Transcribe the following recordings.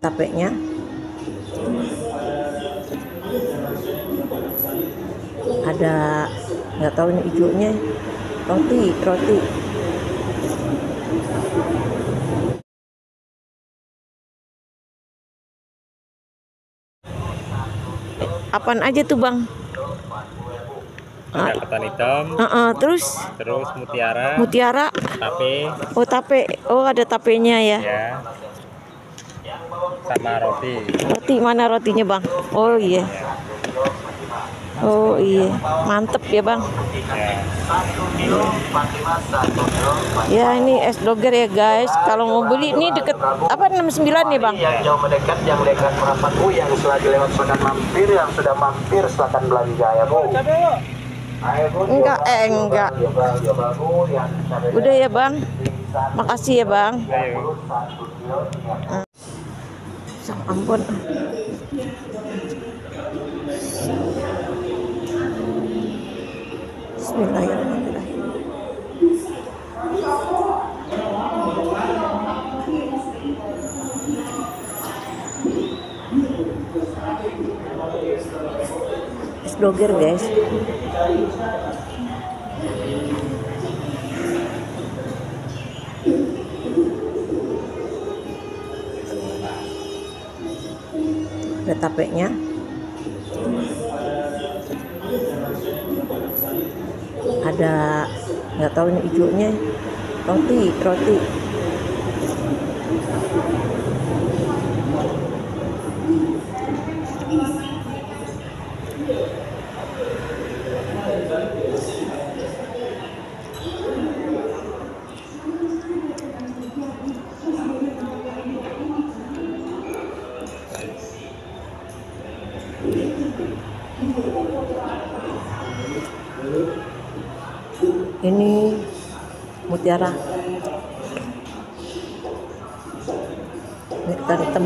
tapenya. Ada nggak tahu ini hijaunya, roti. Apaan aja tuh Bang? Ada ketan hitam, Terus mutiara, tape, tape. Oh, ada tapenya ya. ya, sama roti. Roti mana rotinya Bang? Oh iya. Oh iya, mantep ya Bang. Ya ini es doger ya guys. Kalau mau beli ini deket apa 69 nih Bang? Yang jauh mendekat, yang dekat merapat Bu, yang selagi lewat silakan mampir, yang sudah mampir silakan belanja jaya Bu. Ayo, Bu. Enggak. Udah ya Bang. Makasih ya Bang. Ampun. Bismillahirrahmanirrahim. Es doger guys. Ada tapenya. Ada nggak tahu ini hijaunya, roti. Ini mutiara. Ini ketan hitam.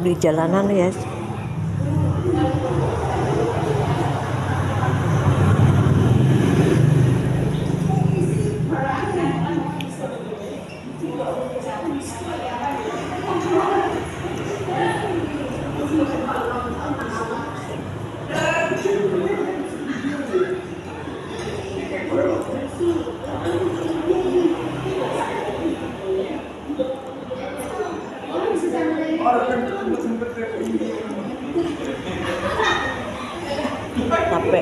Di jalanan ya. Tape.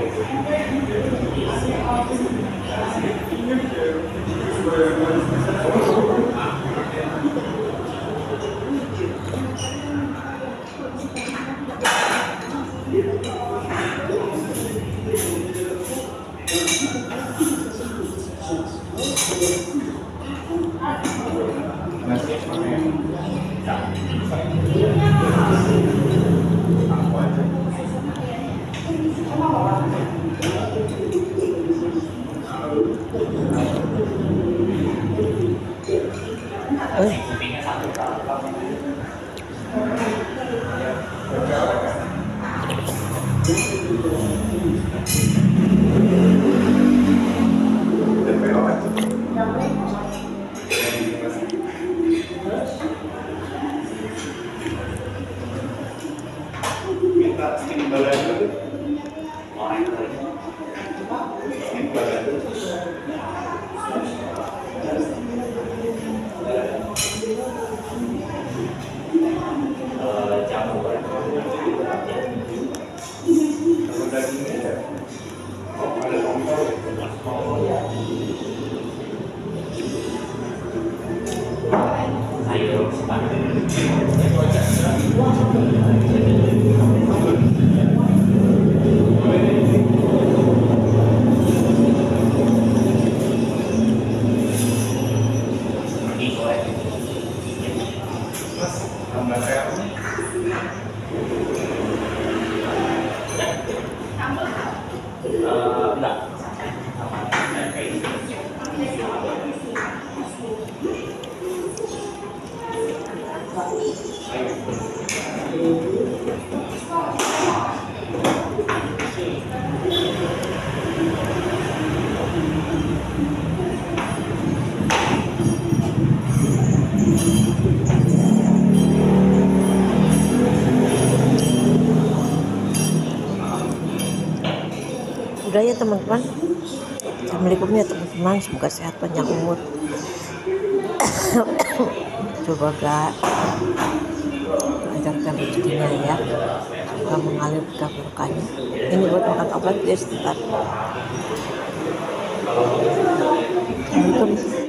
Udah ya teman-teman. Assalamualaikum ya teman-teman, semoga sehat panjang umur. Coba gak lancarkan rezekinya ya, semoga mengalir berkah berkahnya. Ini buat makan obat guys, bentar. Assalamualaikum.